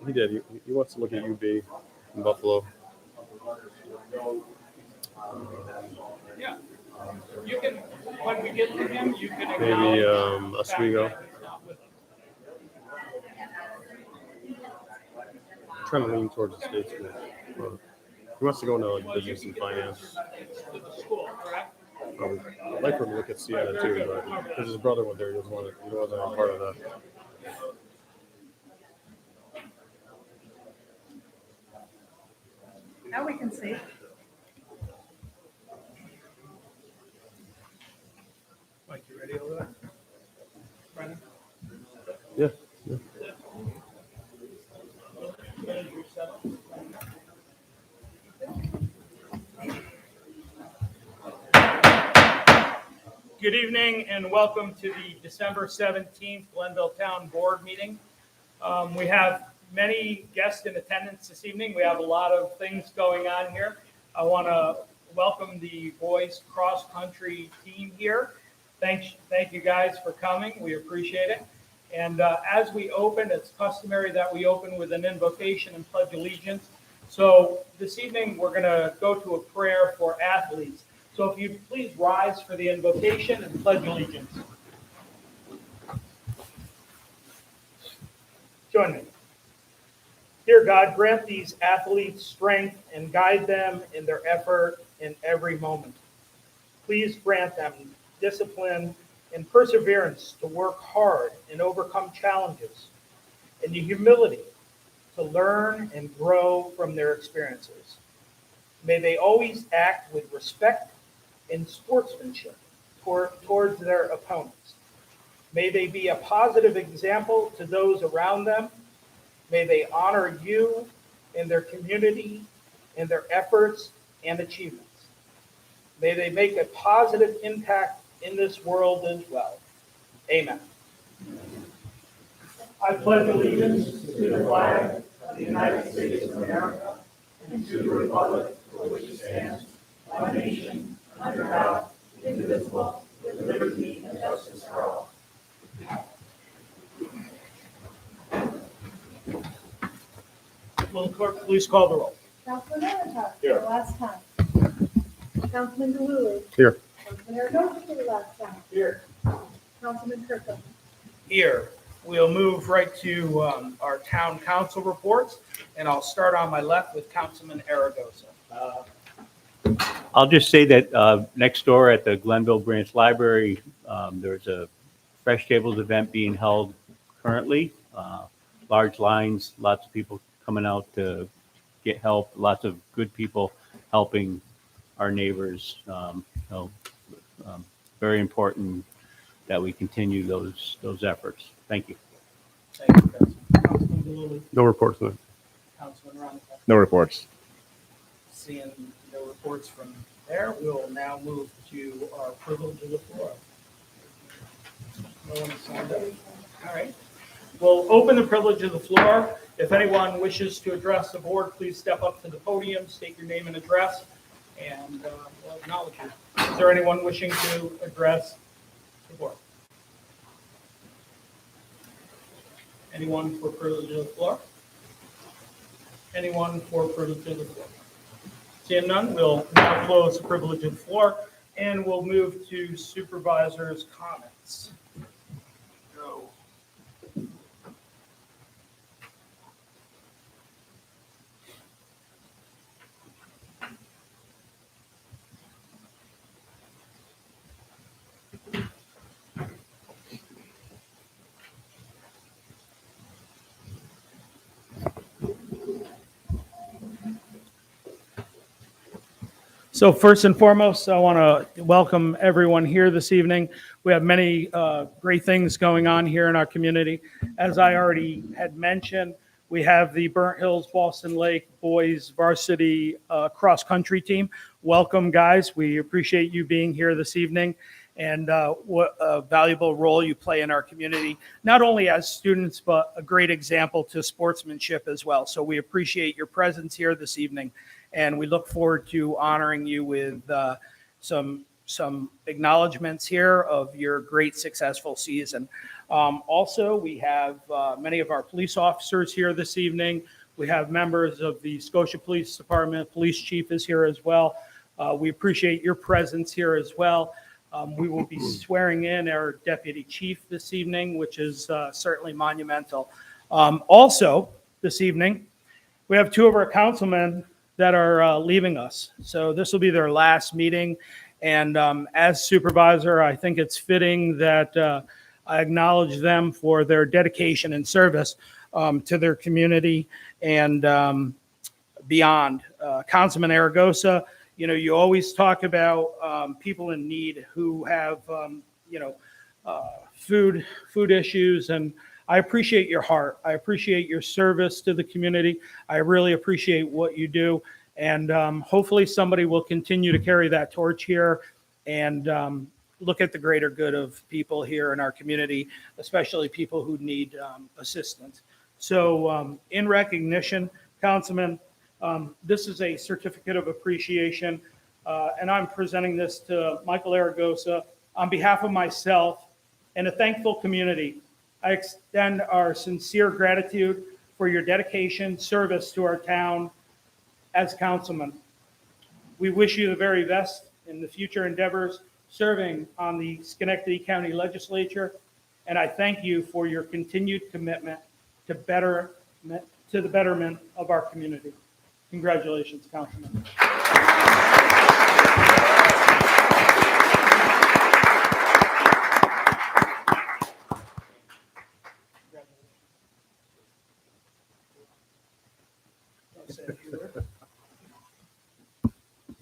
He did. He wants to look at UB in Buffalo. Yeah. You can, when we get to him, you can Maybe acknowledge Oswego. the fact that he's not with us. I'm trying to lean towards the state school. He wants to go into like business and finance. It's to the school, correct? I'd like for him to look at Siena too, but because his brother went there, he wasn't a part of that. Now we can see. Mike, you ready over there? Brendan? Yeah. Good evening and welcome to the December 17th Glenville Town Board meeting. We have many guests in attendance this evening. We have a lot of things going on here. I want to welcome the boys cross country team here. Thank you guys for coming. We appreciate it. And as we open, it's customary that we open with an invocation and pledge allegiance. So this evening, we're going to go to a prayer for athletes. So if you'd please rise for the invocation and pledge allegiance. Join me. Dear God, grant these athletes strength and guide them in their effort in every moment. Please grant them discipline and perseverance to work hard and overcome challenges, and the humility to learn and grow from their experiences. May they always act with respect and sportsmanship towards their opponents. May they be a positive example to those around them. May they honor you and their community and their efforts and achievements. May they make a positive impact in this world as well. Amen. I pledge allegiance to the flag of the United States of America and to the republic for which it stands, one nation, under God, indivisible, with liberty and justice for all. Will the clerk please call the roll? Councilman Erica. Here. For the last time. Councilman DeLuey. Here. Councilman Erica for the last time. Here. Councilman Kirkham. Here. We'll move right to our town council reports, and I'll start on my left with Councilman Aragosa. I'll just say that next door at the Glenville Branch Library, there's a Fresh Tables event being held currently. Large lines, lots of people coming out to get help, lots of good people helping our neighbors. Very important that we continue those efforts. Thank you. Thank you, Councilman DeLuey. No reports tonight. Councilman Ronica. No reports. Seeing no reports from there, we'll now move to our privilege of the floor. No one signed up. All right. We'll open the privilege of the floor. If anyone wishes to address the board, please step up to the podium, state your name and address, and we'll acknowledge you. Is there anyone wishing to address the board? Anyone for privilege of the floor? Anyone for privilege of the floor? Seeing none, we'll now close the privilege of the floor, and we'll move to supervisors' comments. Go. So first and foremost, I want to welcome everyone here this evening. We have many great things going on here in our community. As I already had mentioned, we have the Burnt Hills Boston Lake boys varsity cross country team. Welcome, guys. We appreciate you being here this evening and what a valuable role you play in our community, not only as students, but a great example to sportsmanship as well. So we appreciate your presence here this evening. And we look forward to honoring you with some acknowledgments here of your great successful season. Also, we have many of our police officers here this evening. We have members of the Scotia Police Department. Police Chief is here as well. We appreciate your presence here as well. We will be swearing in our Deputy Chief this evening, which is certainly monumental. Also, this evening, we have two of our councilmen that are leaving us. So this will be their last meeting. And as supervisor, I think it's fitting that I acknowledge them for their dedication and service to their community and beyond. Councilman Aragosa, you know, you always talk about people in need who have, food issues, and I appreciate your heart. I appreciate your service to the community. I really appreciate what you do, and hopefully somebody will continue to carry that torch here and look at the greater good of people here in our community, especially people who need assistance. So in recognition, Councilman, this is a certificate of appreciation, and I'm presenting this to Michael Aragosa on behalf of myself and a thankful community. I extend our sincere gratitude for your dedication, service to our town as councilman. We wish you the very best in the future endeavors serving on the Schenectady County Legislature, and I thank you for your continued commitment to the betterment of our community. Congratulations, Councilman.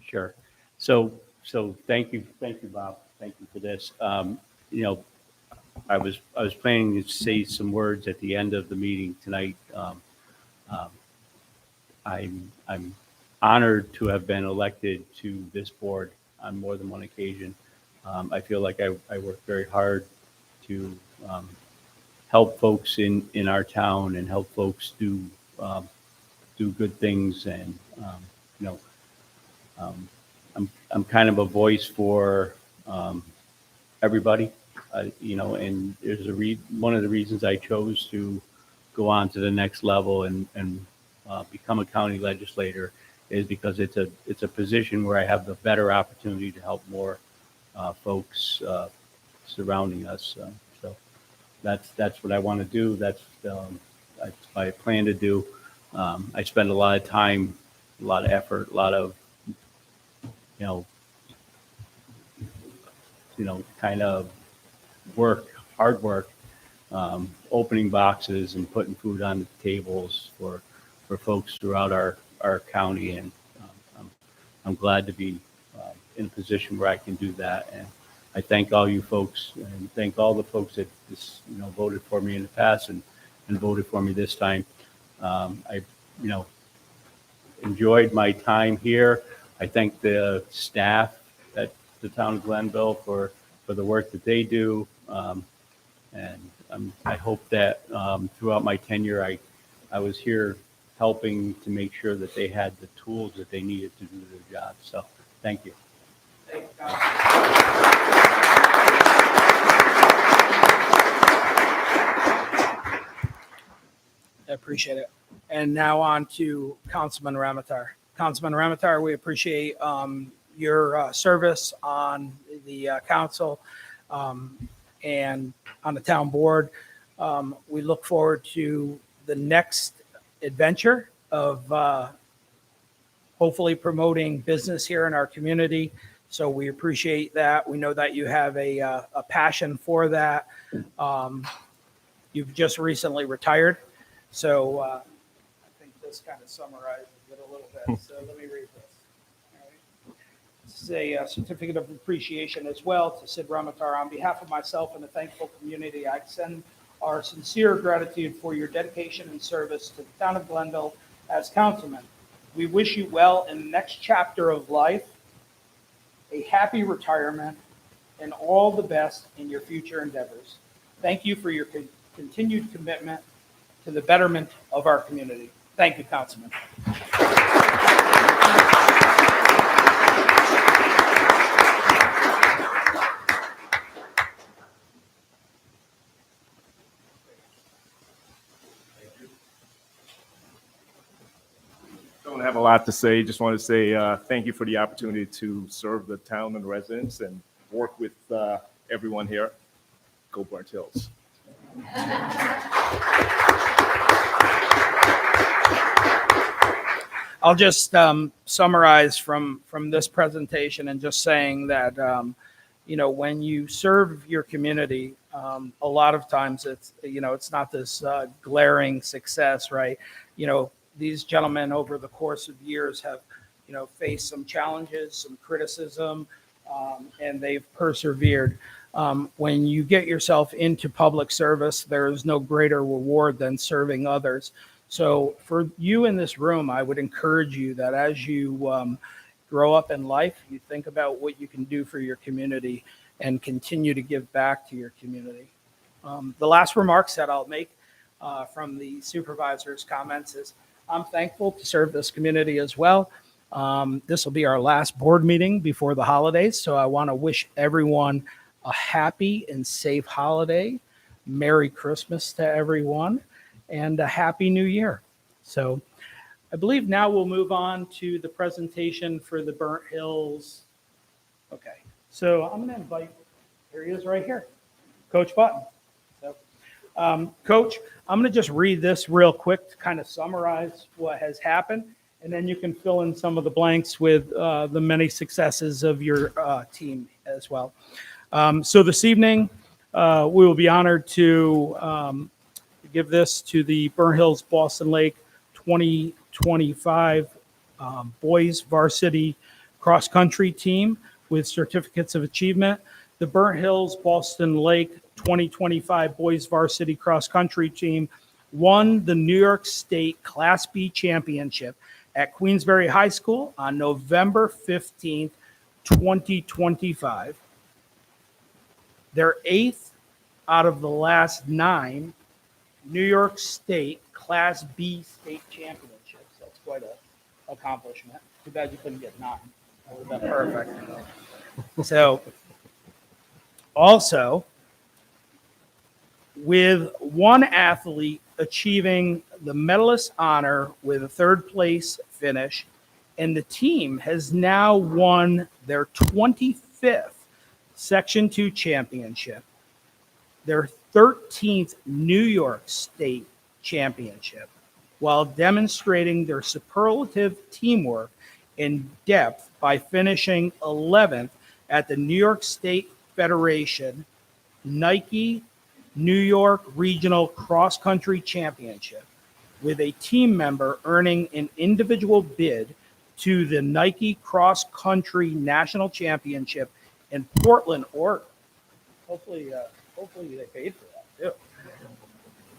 Sure. So thank you, Bob. Thank you for this. You know, I was planning to say some words at the end of the meeting tonight. I'm honored to have been elected to this board on more than one occasion. I feel like I work very hard to help folks in our town and help folks do good things, and I'm kind of a voice for everybody, and there's one of the reasons I chose to go on to the next level and become a county legislator is because it's a position where I have the better opportunity to help more folks surrounding us. So that's what I want to do. That's what I plan to do. I spend a lot of time, a lot of effort, a lot of kind of hard work, opening boxes and putting food on the tables for folks throughout our county. And I'm glad to be in a position where I can do that. And I thank all you folks and thank all the folks that voted for me in the past and voted for me this time. I enjoyed my time here. I thank the staff at the town of Glenville for the work that they do. And I hope that throughout my tenure, I was here helping to make sure that they had the tools that they needed to do their job. So thank you. Thank you, I appreciate it. And now on to Councilman Ramatar. Councilman Ramatar, we appreciate your service on the council and on the town board. We look forward to the next adventure of hopefully promoting business here in our community. So we appreciate that. We know that you have a passion for that. You've just recently retired. So I think this kind of summarizes it a little bit. So let me read this. All right. This is a certificate of appreciation as well to Sid Ramatar. On behalf of myself and the thankful community, I extend our sincere gratitude for your dedication and service to the town of Glenville as councilman. We wish you well in the next chapter of life, a happy retirement, and all the best in your future endeavors. Thank you for your continued commitment to the betterment of our community. Thank you, Councilman. lot to say. Just want to say thank you for the opportunity to serve the town and residents and work with everyone here. Go Burnt Hills. I'll just summarize from this presentation and just saying that, when you serve your community, a lot of times it's not this glaring success, right? These gentlemen over the course of years have, faced some challenges, some criticism, and they've persevered. When you get yourself into public service, there is no greater reward than serving others. So for you in this room, I would encourage you that as you grow up in life, you think about what you can do for your community and continue to give back to your community. The last remarks that I'll make from the supervisor's comments is I'm thankful to serve this community as well. This will be our last board meeting before the holidays, so I want to wish everyone a happy and safe holiday. Merry Christmas to everyone, and a Happy New Year. So I believe now we'll move on to the presentation for the Burnt Hills. Okay, so I'm going to invite, here he is right here, Coach Button. So, Coach, I'm going to just read this real quick to kind of summarize what has happened, and then you can fill in some of the blanks with the many successes of your team as well. So this evening, we will be honored to give this to the Burnt Hills Boston Lake 2025 boys varsity cross country team with certificates of achievement. The Burnt Hills Boston Lake 2025 boys varsity cross country team won the New York State Class B championship at Queensbury High School on November 15th, 2025. Their 8th out of the last 9 New York State Class B state championships. That's quite an accomplishment. Too bad you couldn't get 9. That would have been perfect. So, also, with one athlete achieving the medalist honor with a 3rd place finish, and the team has now won their 25th Section 2 championship, their 13th New York State championship, while demonstrating their superlative teamwork and depth by finishing 11th at the New York State Federation Nike New York Regional Cross Country Championship, with a team member earning an individual bid to the Nike Cross Country National Championship in Portland, Oregon. Hopefully they paid for that too.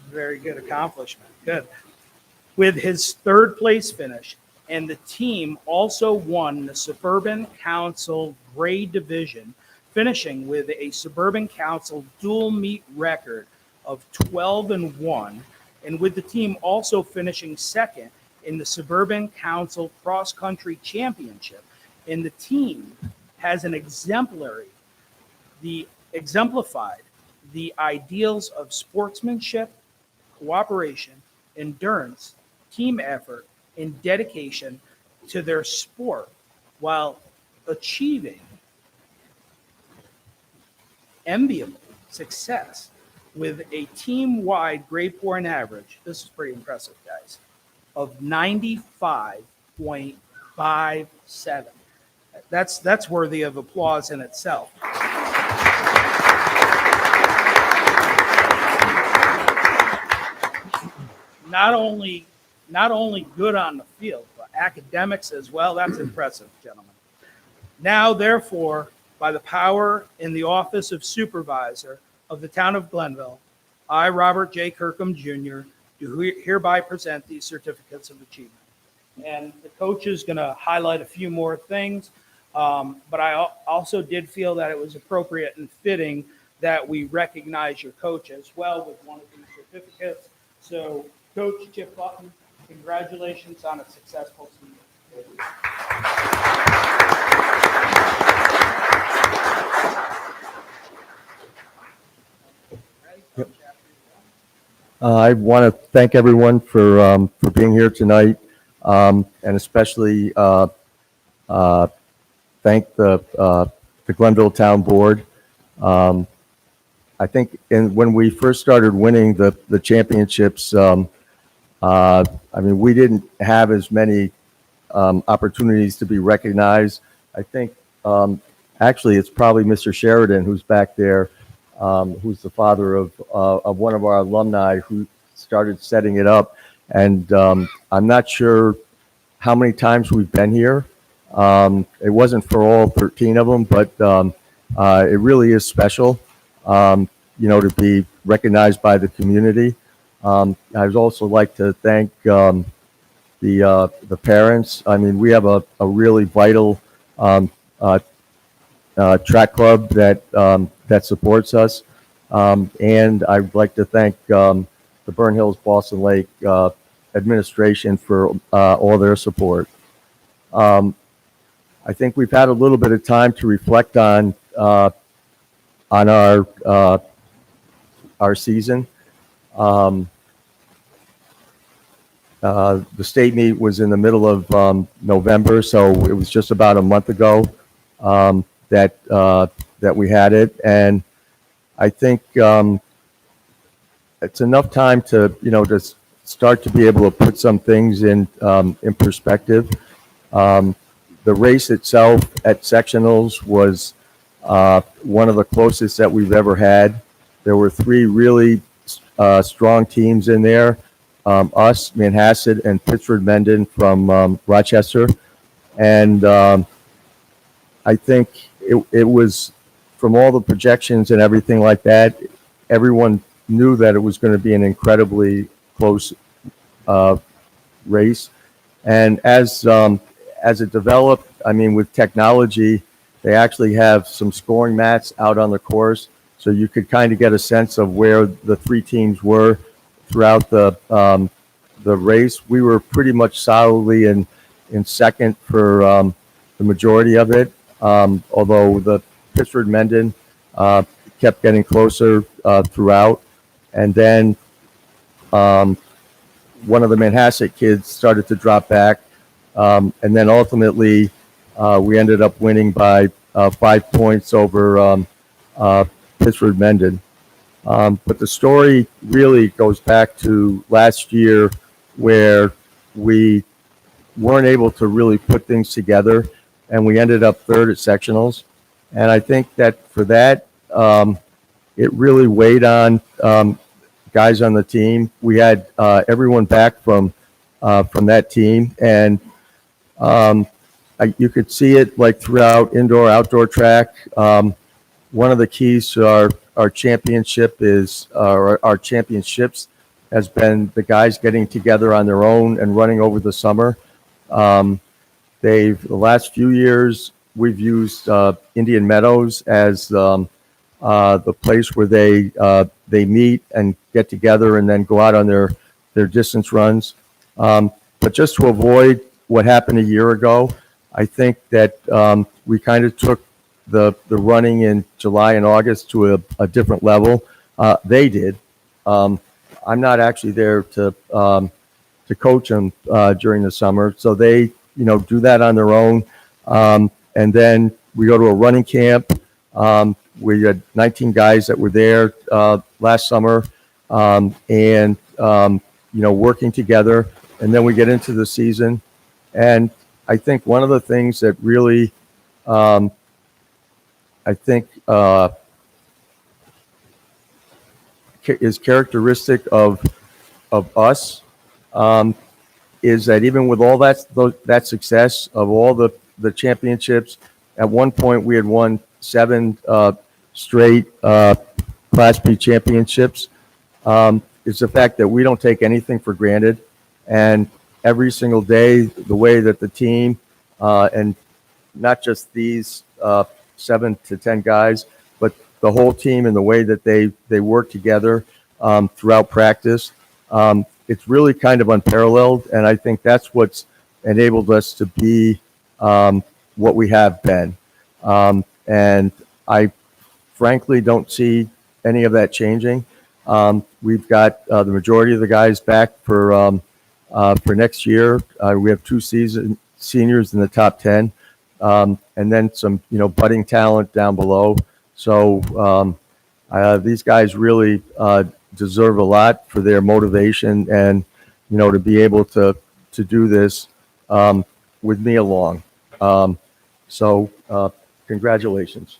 Very good accomplishment. Good. With his 3rd place finish, and the team also won the Suburban Council Grade Division, finishing with a Suburban Council dual meet record of 12-1, and with the team also finishing 2nd in the Suburban Council Cross Country Championship. And the team has exemplified the ideals of sportsmanship, cooperation, endurance, team effort, and dedication to their sport, while achieving enviable success with a team-wide grade point average, this is pretty impressive, guys, of 95.57. That's worthy of applause in itself. Not only good on the field, but academics as well. That's impressive, gentlemen. Now, therefore, by the power in the office of supervisor of the town of Glenville, I, Robert J. Kirkham Jr., do hereby present these certificates of achievement. And the coach is going to highlight a few more things, but I also did feel that it was appropriate and fitting that we recognize your coach as well with one of these certificates. So, Coach Chip Button, congratulations on a successful season. I want to thank everyone for being here tonight. and especially thank the Glenville Town Board. I think when we first started winning the championships, I mean, we didn't have as many opportunities to be recognized. I think actually it's probably Mr. Sheridan who's back there, who's the father of one of our alumni who started setting it up. And I'm not sure how many times we've been here. It wasn't for all 13 of them, but it really is special, to be recognized by the community. I'd also like to thank the parents. I mean, we have a really vital track club that supports us, and I'd like to thank the Burn Hills Boston Lake administration for all their support. I think we've had a little bit of time to reflect on our season. The state meet was in the middle of November, so it was just about a month ago that we had it, and I think it's enough time to to start to be able to put some things in perspective. The race itself at sectionals was one of the closest that we've ever had. There were three really strong teams in there. Us, Manhasset, and Pittsford Mendon from Rochester. And I think it was, from all the projections and everything like that, everyone knew that it was going to be an incredibly close race. And as it developed, I mean, with technology, they actually have some scoring mats out on the course, so you could kind of get a sense of where the three teams were throughout the race. We were pretty much solidly in second for the majority of it, although the Pittsford Mendon kept getting closer throughout. And then one of the Manhasset kids started to drop back, and then ultimately we ended up winning by 5 points over Pittsford Mendon. But the story really goes back to last year, where we weren't able to really put things together, and we ended up third at sectionals. And I think that for that, it really weighed on guys on the team. We had everyone back from that team, and you could see it like throughout indoor, outdoor track. One of the keys to our championship is our championships has been the guys getting together on their own and running over the summer. The last few years, we've used Indian Meadows as the place where they meet and get together and then go out on their distance runs. But just to avoid what happened a year ago, I think that we kind of took the running in July and August to a different level. They did. I'm not actually there to coach them during the summer, so they do that on their own. And then we go to a running camp. We had 19 guys that were there last summer, and working together. And then we get into the season, and I think one of the things that really is characteristic of us is that even with all that success of all the championships, at one point we had won 7 straight Class B championships. It's the fact that we don't take anything for granted, and every single day, the way that the team and not just these 7 to 10 guys, but the whole team and the way that they work together throughout practice, it's really kind of unparalleled. And I think that's what's enabled us to be what we have been. And I frankly don't see any of that changing. We've got the majority of the guys back for for next year. We have two seniors in the top 10, and then some, budding talent down below. So these guys really deserve a lot for their motivation and, to be able to do this with me along. So congratulations.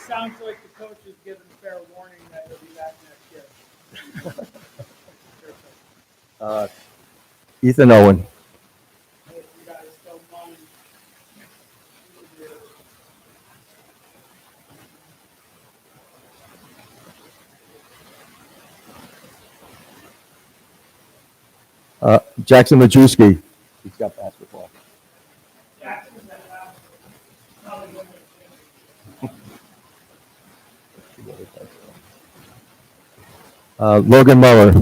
Sounds like the coach is giving fair warning that he'll be back next year. Ethan Owen. If you guys don't mind. Jackson Majewski. He's got basketball. Logan Muller.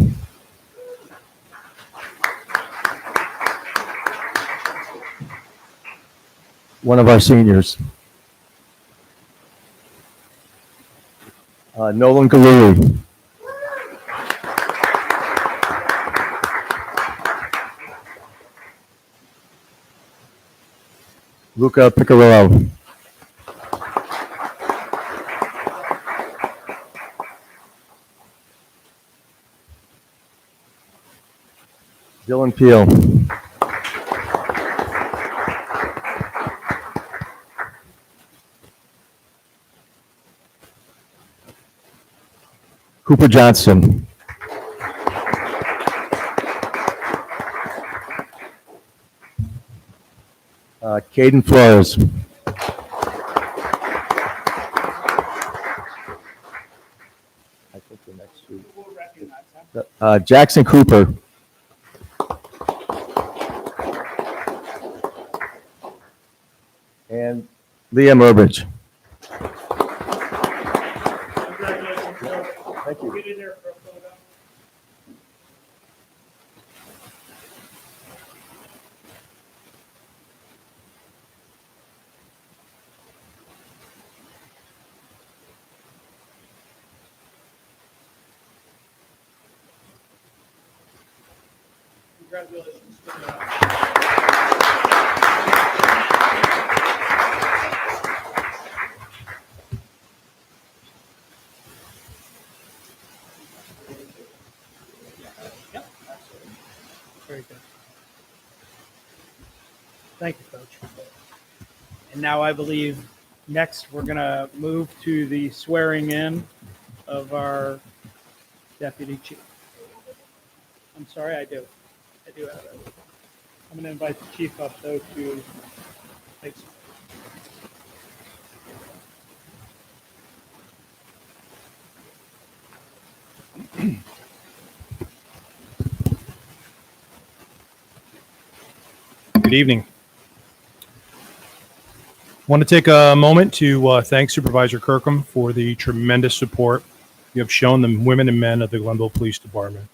One of our seniors. Nolan Galuri. Luca Picarillo. Dylan Peel. Cooper Johnson. Caden Flores. I think the next two. We'll recognize him. Jackson Cooper. And Liam Urbridge. Congratulations, Coach. Thank you. Get in there for a photo. Congratulations. Very good. Thank you, Coach. And now I believe next we're going to move to the swearing in of our deputy chief. I'm sorry, I do have that. I'm going to invite the chief up, though, to take some. Good evening. I want to take a moment to thank Supervisor Kirkham for the tremendous support you have shown the women and men of the Glenville Police Department.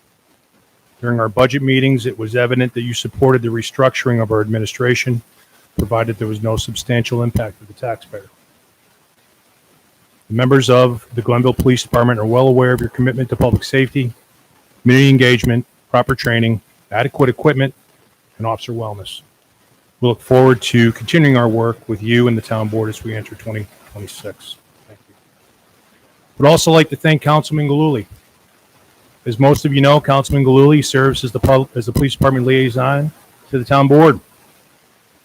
During our budget meetings, it was evident that you supported the restructuring of our administration, provided there was no substantial impact to the taxpayer. The members of the Glenville Police Department are well aware of your commitment to public safety, community engagement, proper training, adequate equipment, and officer wellness. We look forward to continuing our work with you and the town board as we enter 2026. Thank you. Would also like to thank Councilman Galuli. As most of you know, Councilman Galuli serves as the police department liaison to the town board.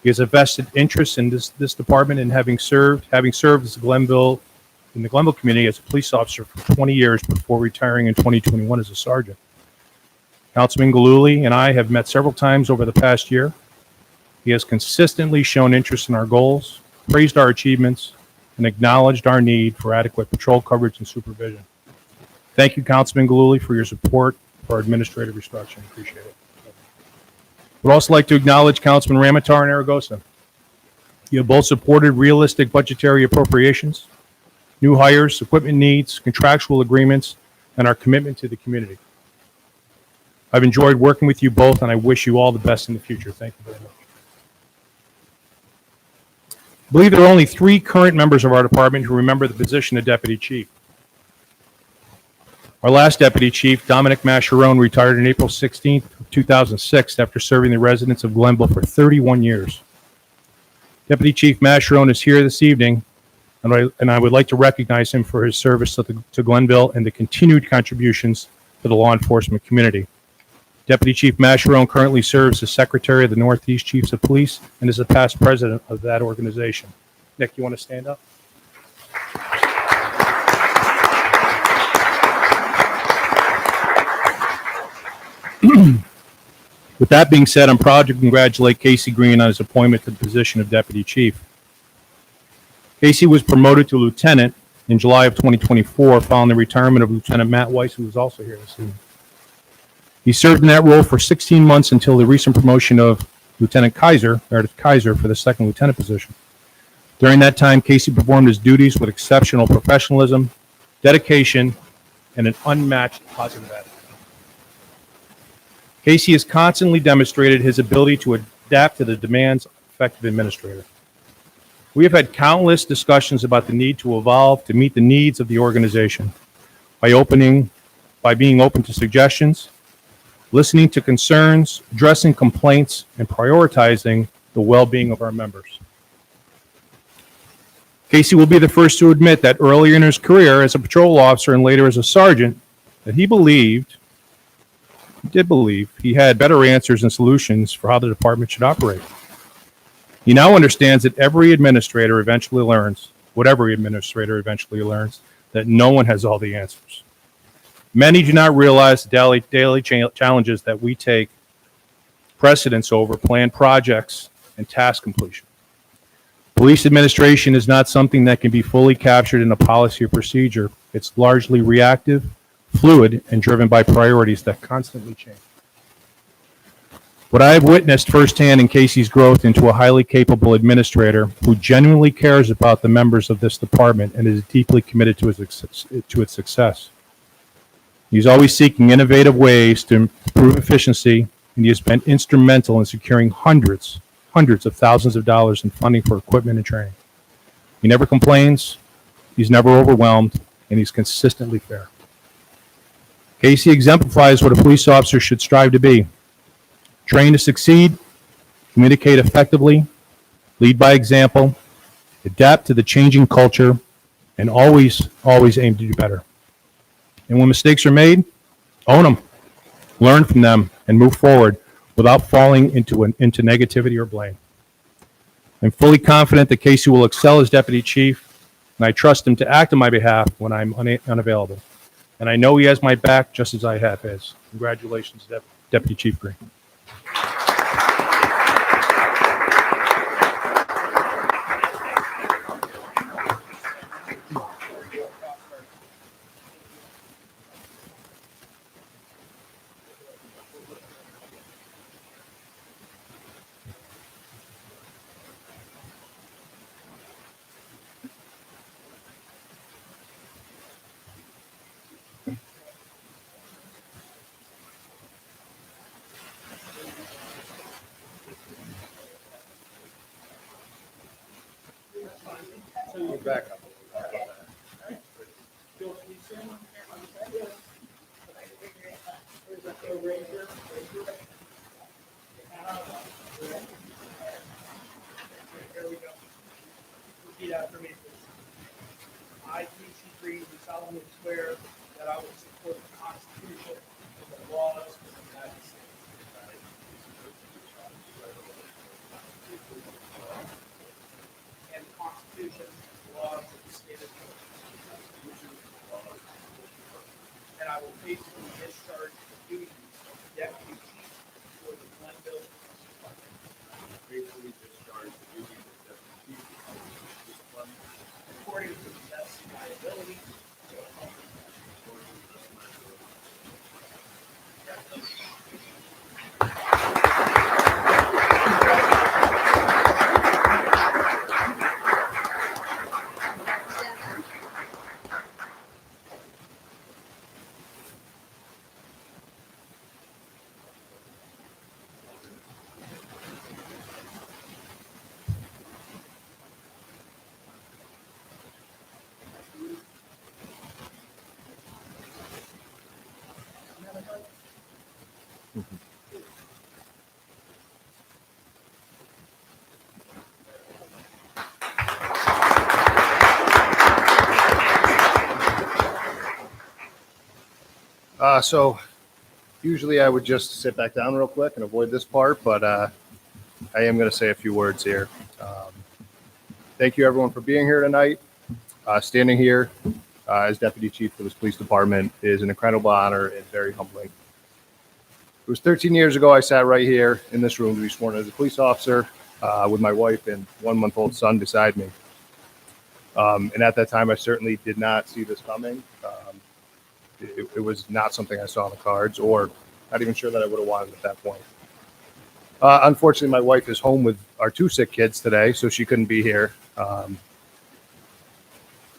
He has a vested interest in this department and having served as in the Glenville community as a police officer for 20 years before retiring in 2021 as a sergeant. Councilman Galuli and I have met several times over the past year. He has consistently shown interest in our goals, praised our achievements, and acknowledged our need for adequate patrol coverage and supervision. Thank you, Councilman Galuli, for your support for our administrative restructuring. Appreciate it. We'd also like to acknowledge Councilman Ramatar and Aragosa. You have both supported realistic budgetary appropriations, new hires, equipment needs, contractual agreements, and our commitment to the community. I've enjoyed working with you both, and I wish you all the best in the future. Thank you very much. I believe there are only 3 current members of our department who remember the position of deputy chief. Our last deputy chief, Dominic Mascherone, retired on April 16th, 2006 after serving the residents of Glenville for 31 years. Deputy Chief Mascherone is here this evening, and I would like to recognize him for his service to Glenville and the continued contributions to the law enforcement community. Deputy Chief Mascherone currently serves as Secretary of the Northeast Chiefs of Police and is a past president of that organization. Nick, you want to stand up? With that being said, I'm proud to congratulate Casey Green on his appointment to the position of Deputy Chief. Casey was promoted to Lieutenant in July of 2024 following the retirement of Lieutenant Matt Weiss, who was also here this evening. He served in that role for 16 months until the recent promotion of Lieutenant Kaiser, Meredith Kaiser, for the second lieutenant position. During that time, Casey performed his duties with exceptional professionalism, dedication, and an unmatched positive attitude. Casey has constantly demonstrated his ability to adapt to the demands of an effective administrator. We have had countless discussions about the need to evolve to meet the needs of the organization by being open to suggestions, listening to concerns, addressing complaints, and prioritizing the well-being of our members. Casey will be the first to admit that earlier in his career as a patrol officer and later as a sergeant, that he did believe he had better answers and solutions for how the department should operate. He now understands that whatever administrator eventually learns, that no one has all the answers. Many do not realize the daily challenges that we take precedence over planned projects and task completion. Police administration is not something that can be fully captured in a policy or procedure. It's largely reactive, fluid, and driven by priorities that constantly change. What I have witnessed firsthand in Casey's growth into a highly capable administrator who genuinely cares about the members of this department and is deeply committed to its success. He's always seeking innovative ways to improve efficiency, and he has been instrumental in securing hundreds of thousands of dollars in funding for equipment and training. He never complains, he's never overwhelmed, and he's consistently fair. Casey exemplifies what a police officer should strive to be. Train to succeed, communicate effectively, lead by example, adapt to the changing culture, and always aim to do better. And when mistakes are made, own them, learn from them, and move forward without falling into negativity or blame. I'm fully confident that Casey will excel as Deputy Chief, and I trust him to act on my behalf when I'm unavailable. And I know he has my back just as I have his. Congratulations, Deputy Chief Green. Here we go. Repeat after me, please. I, Casey Green, do solemnly swear that I will support the Constitution and the laws of the United States. And the Constitution and the laws of So usually I would just sit back down real quick and avoid this part, but I am going to say a few words here. Thank you everyone for being here tonight. Standing here as Deputy Chief for this police department is an incredible honor and very humbling. It was 13 years ago I sat right here in this room to be sworn as a police officer with my wife and 1-month-old son beside me. And at that time, I certainly did not see this coming. It was not something I saw on the cards, or not even sure that I would have wanted at that point. Unfortunately, my wife is home with our 2 sick kids today, so she couldn't be here.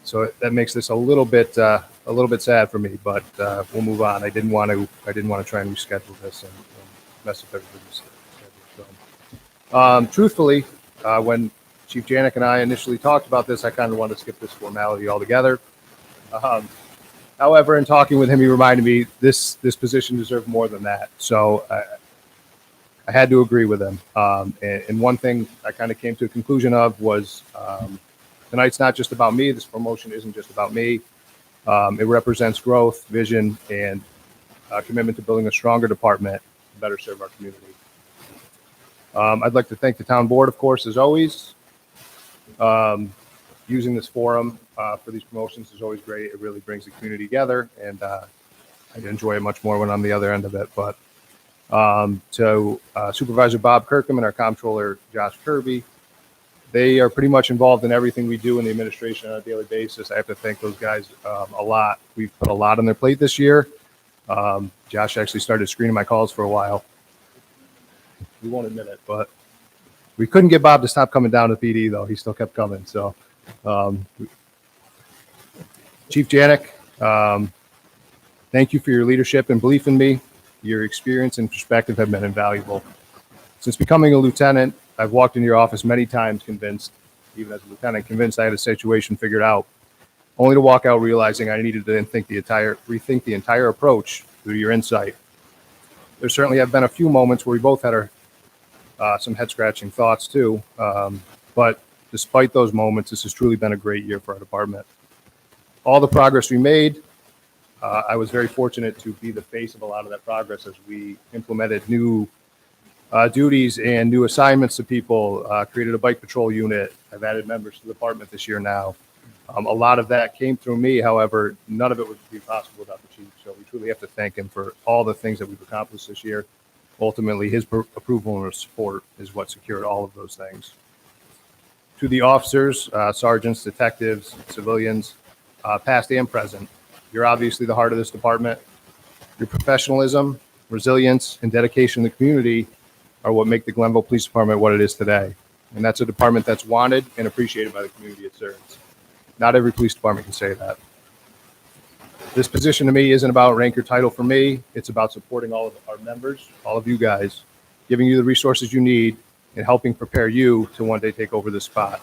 So that makes this a little bit sad for me, but we'll move on. I didn't want to try and reschedule this and mess up everybody's schedule. So, truthfully, when Chief Janik and I initially talked about this, I kind of wanted to skip this formality altogether. However, in talking with him, he reminded me this position deserved more than that. So I had to agree with him. And one thing I kind of came to a conclusion of was tonight's not just about me. This promotion isn't just about me. It represents growth, vision, and commitment to building a stronger department to better serve our community. I'd like to thank the town board, of course, as always. Using this forum for these promotions is always great. It really brings the community together, and I enjoy it much more when I'm on the other end of it. But to Supervisor Bob Kirkham and our comptroller, Josh Kirby, they are pretty much involved in everything we do in the administration on a daily basis. I have to thank those guys a lot. We've put a lot on their plate this year. Josh actually started screening my calls for a while. We won't admit it, but we couldn't get Bob to stop coming down to PD, though. He still kept coming. So, Chief Janik, thank you for your leadership and belief in me. Your experience and perspective have been invaluable. Since becoming a lieutenant, I've walked into your office many times convinced, even as a lieutenant, convinced I had a situation figured out, only to walk out realizing I needed to rethink the entire approach through your insight. There certainly have been a few moments where we both had some head-scratching thoughts too, but despite those moments, this has truly been a great year for our department. All the progress we made, I was very fortunate to be the face of a lot of that progress as we implemented new duties and new assignments to people, created a bike patrol unit. I've added members to the department this year now. A lot of that came through me. However, none of it would be possible without the chief. So we truly have to thank him for all the things that we've accomplished this year. Ultimately, his approval and support is what secured all of those things. To the officers, sergeants, detectives, civilians, past and present, you're obviously the heart of this department. Your professionalism, resilience, and dedication to the community are what make the Glenville Police Department what it is today. And that's a department that's wanted and appreciated by the community it serves. Not every police department can say that. This position to me isn't about rank or title for me. It's about supporting all of our members, all of you guys, giving you the resources you need, and helping prepare you to one day take over this spot.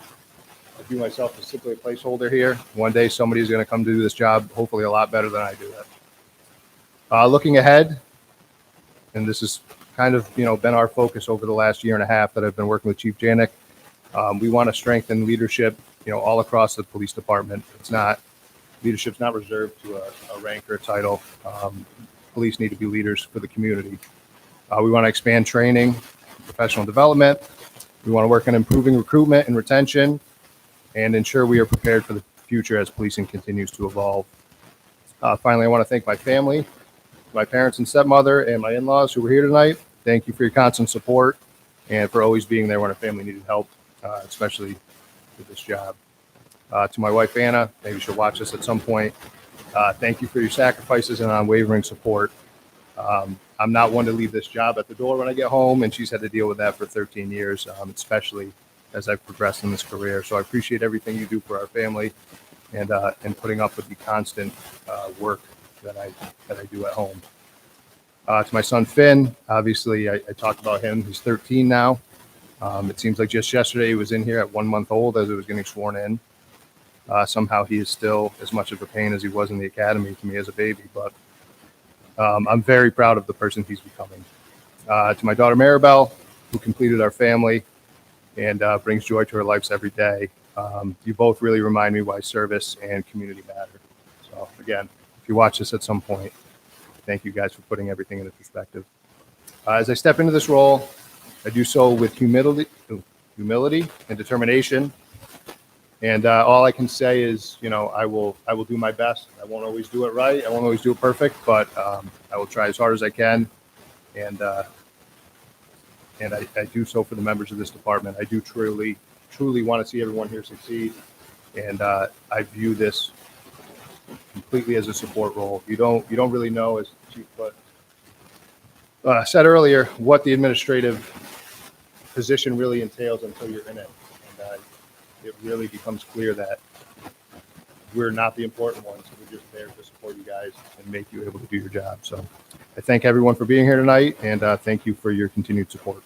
I view myself as simply a placeholder here. One day somebody's going to come do this job, hopefully a lot better than I do it. Looking ahead, and this has kind of been our focus over the last year and a half that I've been working with Chief Janik. We want to strengthen leadership, all across the police department. Leadership's not reserved to a rank or a title. Police need to be leaders for the community. We want to expand training, professional development. We want to work on improving recruitment and retention, and ensure we are prepared for the future as policing continues to evolve. Finally, I want to thank my family, my parents and stepmother, and my in-laws who were here tonight. Thank you for your constant support and for always being there when a family needed help, especially with this job. To my wife, Anna, maybe she'll watch this at some point. Thank you for your sacrifices and unwavering support. I'm not one to leave this job at the door when I get home, and she's had to deal with that for 13 years, especially as I've progressed in this career. So I appreciate everything you do for our family and putting up with the constant work that I do at home. To my son, Finn, obviously I talked about him. He's 13 now. It seems like just yesterday he was in here at 1 month old as he was getting sworn in. Somehow he is still as much of a pain as he was in the academy to me as a baby, but I'm very proud of the person he's becoming. To my daughter Maribel, who completed our family and brings joy to our lives every day. You both really remind me why service and community matter. So again, if you watch this at some point, thank you guys for putting everything into perspective. As I step into this role, I do so with humility and determination. And all I can say is, I will do my best. I won't always do it right. I won't always do it perfect, but I will try as hard as I can. And I do so for the members of this department. I do truly want to see everyone here succeed. And I view this completely as a support role. You don't really know, as Chief said earlier, what the administrative position really entails until you're in it. And it really becomes clear that we're not the important ones. We're just there to support you guys and make you able to do your job. So I thank everyone for being here tonight, and thank you for your continued support.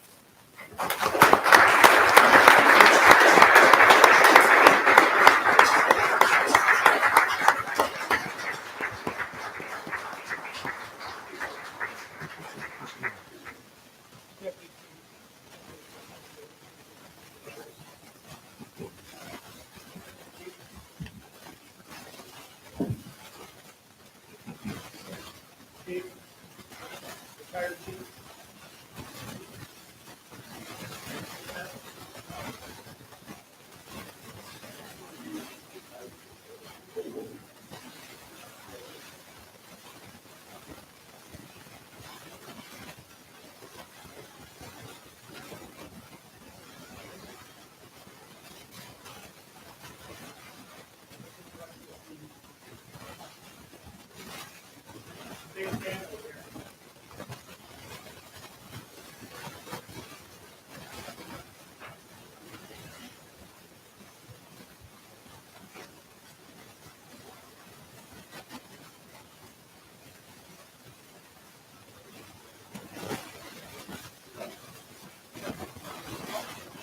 Chief, retired chief.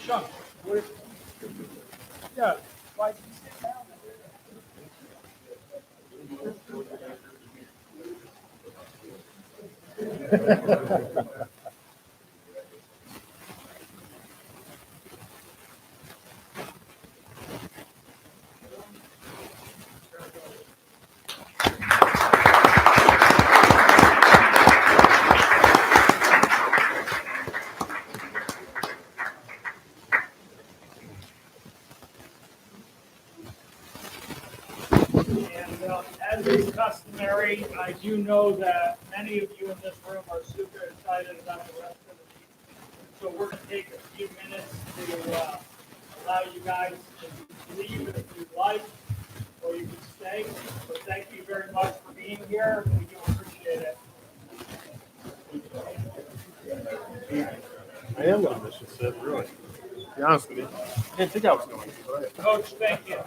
Sean, where? Yeah. Why did you sit down? And as is customary, I do know that many of you in this room are super excited about the rest of the meeting. So we're going to take a few minutes to allow you guys to leave if you'd like, or you can stay. So thank you very much for being here. We do appreciate it. I am going to miss you, Sid, really. To be honest with you. I didn't think I was going to. Go ahead. Coach, thank you.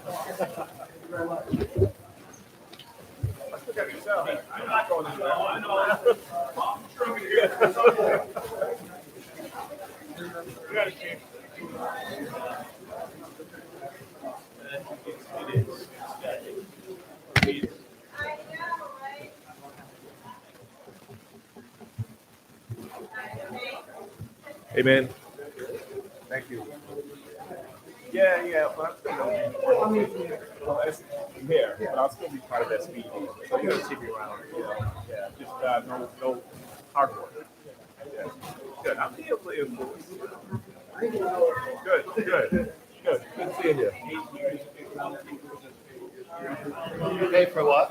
Look at yourself. I'm not going to. I know. I'm sure we do. We got a chance. Hey, man. Thank you. Yeah, but I'm still going to be here, but I'll still be part of that speed team. So you're going to see me around. Yeah, just no hard work. Yeah. Good. I'll be able to influence. Good. Good seeing you. Hey, for what?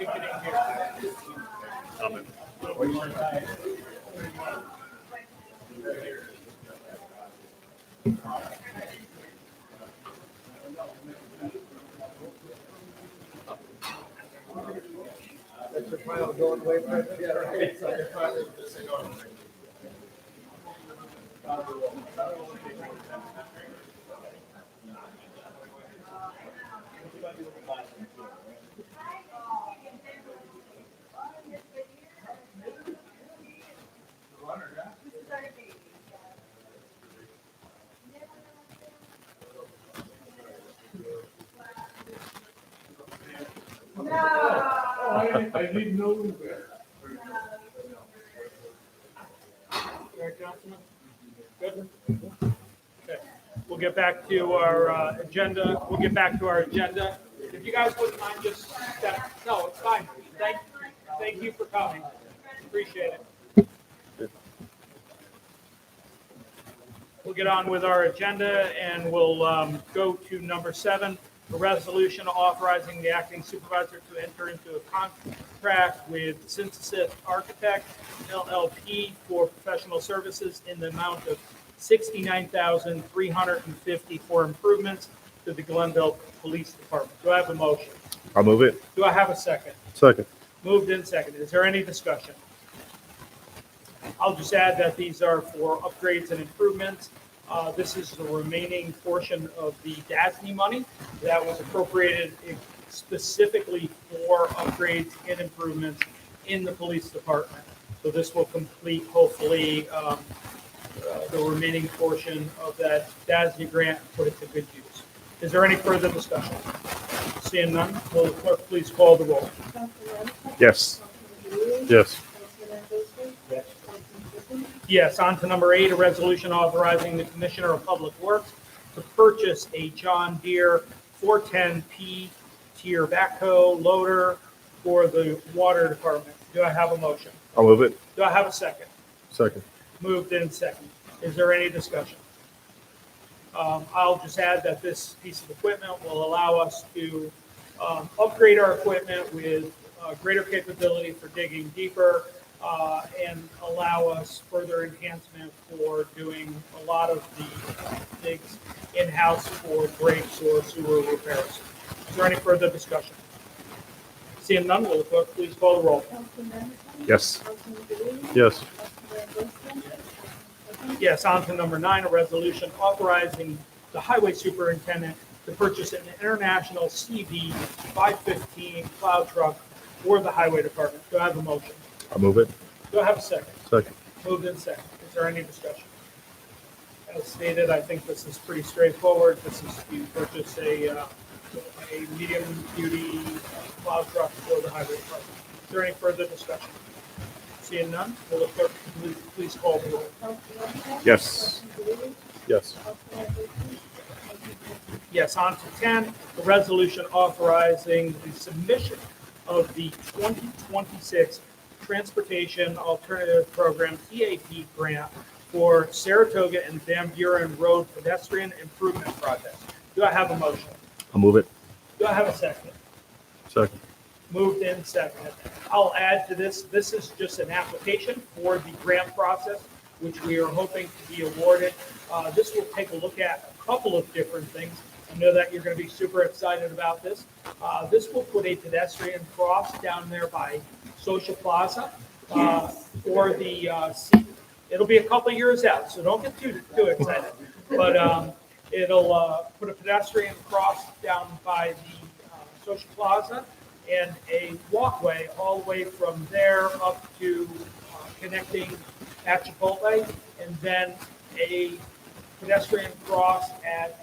That's your final going away present? Yeah, right. It's like your final. I didn't know we were there. There you go. Councilman? Good? Okay. We'll get back to our agenda. If you guys wouldn't mind just step, no, it's fine. Thank you for coming. Appreciate it. We'll get on with our agenda and we'll go to number 7, a resolution authorizing the acting supervisor to enter into a contract with Synthesis Architect LLP for professional services in the amount of $69,350 for improvements to the Glenville Police Department. Do I have a motion? I'll move it. Do I have a second? Second. Moved in second. Is there any discussion? I'll just add that these are for upgrades and improvements. This is the remaining portion of the DASNY money that was appropriated specifically for upgrades and improvements in the police department. So this will complete, hopefully, the remaining portion of that DASNY grant and put it to good use. Is there any further discussion? Seeing none, will the clerk please call the roll? Councilman Ramichardt? Yes. Councilman Delory? Yes. Councilman Anfield? Yes. Councilman Griffin? Yes, on to number 8, a resolution authorizing the Commissioner of Public Works to purchase a John Deere 410P tier backhoe loader for the water department. Do I have a motion? I'll move it. Do I have a second? Second. Moved in second. Is there any discussion? I'll just add that this piece of equipment will allow us to upgrade our equipment with greater capability for digging deeper and allow us further enhancement for doing a lot of the digs in-house for breaks or sewer repairs. Is there any further discussion? Seeing none, will the clerk please call the roll? Councilman Ramichardt? Yes. Councilman Delory? Yes. Councilman Anfield? Councilman Griffin? Yes, on to number 9, a resolution authorizing the highway superintendent to purchase an International CV 515 plow truck for the highway department. Do I have a motion? I'll move it. Do I have a second? Second. Moved in second. Is there any discussion? As stated, I think this is pretty straightforward. This is to purchase a medium-duty plow truck for the highway department. Is there any further discussion? Seeing none, will the clerk please call the roll? Councilman Ramichardt? Yes. Councilman Delory? Yes. Councilman Anfield? Councilman Griffin? Yes, on to 10, the resolution authorizing the submission of the 2026 Transportation Alternative Program EAP grant for Saratoga and Van Buren Road pedestrian improvement projects. Do I have a motion? I'll move it. Do I have a second? Second. Moved in second. I'll add to this, this is just an application for the grant process, which we are hoping to be awarded. This will take a look at a couple of different things. I know that you're going to be super excited about this. This will put a pedestrian cross down there by Social Plaza for the, it'll be a couple years out, so don't get too excited. But it'll put a pedestrian cross down by the Social Plaza and a walkway all the way from there up to connecting at Chipotle, and then a pedestrian cross at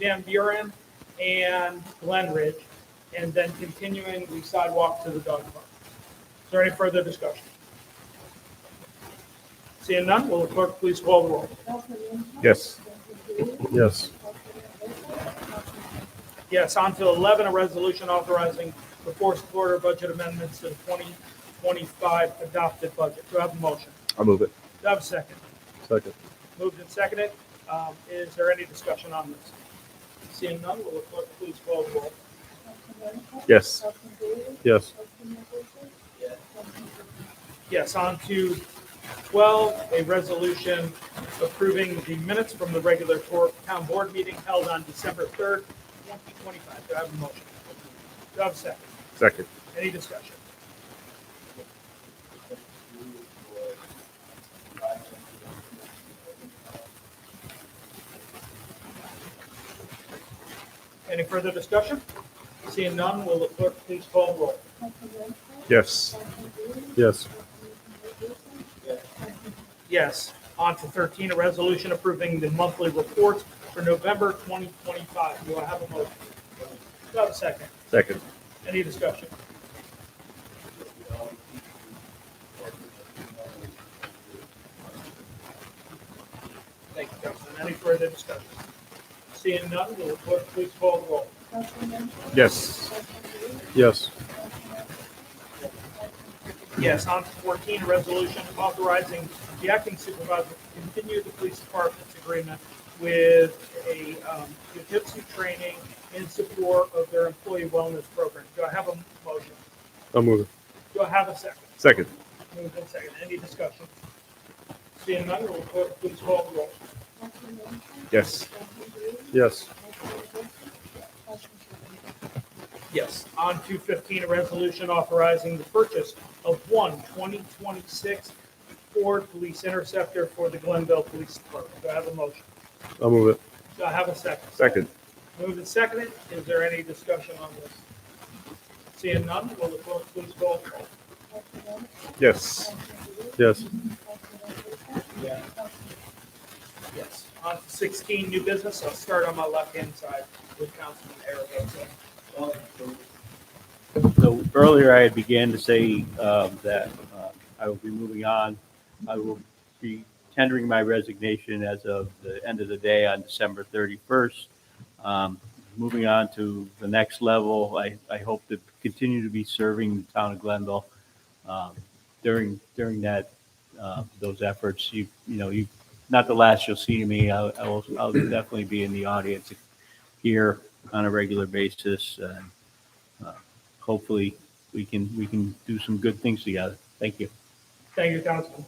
Van Buren and Glen Ridge, and then continuing the sidewalk to the dog park. Is there any further discussion? Seeing none, will the clerk please call the roll? Councilman Ramichardt? Yes. Councilman Delory? Yes. Councilman Anfield? Councilman Yes, on to 11, a resolution authorizing the fourth quarter budget amendments to the 2025 adopted budget. Do I have a motion? I'll move it. Do I have a second? Second. Moved and seconded. Is there any discussion on this? Seeing none, will the clerk please call the roll? Ramichardt? Yes. Councilman Delory? Yes. Councilman Anfield? Councilman Griffin? Yes, on to 12, a resolution approving the minutes from the regular town board meeting held on December 3rd, 2025. Do I have a motion? Do I have a second? Second. Any discussion? Any further discussion? Seeing none, will the clerk please call the roll? Councilman Ramichardt? Yes. Councilman Delory? Yes. Councilman Anfield? Yes. On to 13, a resolution approving the monthly reports for November 2025. Do I have a motion? Do I have a second? Second. Any discussion? Thank you, Councilman. Any further discussion? Seeing none, will the clerk please call the roll? Councilman, Yes. Councilman, Yes. Yes, on to 14, a resolution authorizing the acting supervisor to continue the police department's agreement with a jiu-jitsu training in support of their employee wellness program. Do I have a motion? I'll move it. Do I have a second? Second. Moved and second. Any discussion? Seeing none, will the clerk please call the roll? Councilman, Yes. Councilman, Yes. Councilman, Yes. On to 15, a resolution authorizing the purchase of one 2026 Ford Police Interceptor for the Glenville Police Department. Do I have a motion? I'll move it. Do I have a second? Second. Moved and seconded. Is there any discussion on this? Seeing none, will the clerk please call the roll? Councilman, Yes. Councilman, Yes. Yes. On to 16, new business. I'll start on my left-hand side with Councilman Aragosa. So earlier I had began to say that I will be moving on. I will be tendering my resignation as of the end of the day on December 31st. Moving on to the next level, I hope to continue to be serving the town of Glenville during that those efforts. You not the last you'll see of me. I'll definitely be in the audience here on a regular basis. Hopefully we can do some good things together. Thank you. Thank you, Councilman.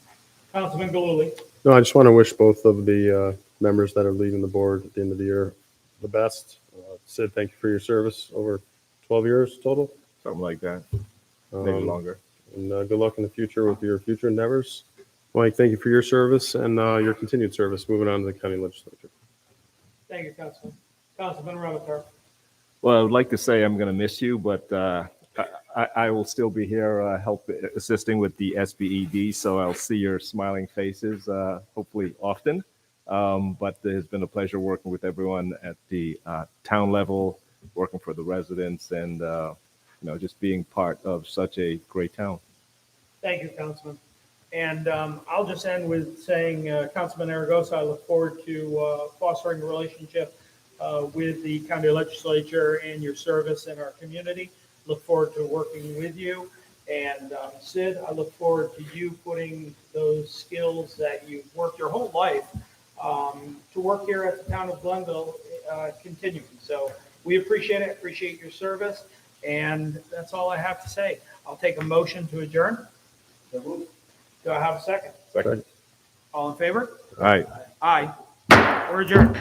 Councilman Galuli. No, I just want to wish both of the members that are leaving the board at the end of the year the best. Sid, thank you for your service over 12 years total. Something like that. Maybe longer. And good luck in the future with your future endeavors. Mike, thank you for your service and your continued service moving on to the county legislature. Thank you, Councilman. Councilman Ramatar. Well, I would like to say I'm going to miss you, but I will still be here assisting with the SBED, so I'll see your smiling faces hopefully often. But it has been a pleasure working with everyone at the town level, working for the residents, and just being part of such a great town. Thank you, Councilman. And I'll just end with saying, Councilman Aragosa, I look forward to fostering a relationship with the county legislature and your service in our community. Look forward to working with you. And Sid, I look forward to you putting those skills that you've worked your whole life to work here at the town of Glenville continuing. So we appreciate it, appreciate your service. And that's all I have to say. I'll take a motion to adjourn. Do I have a second? Second. All in favor? All right. Aye. We're adjourned.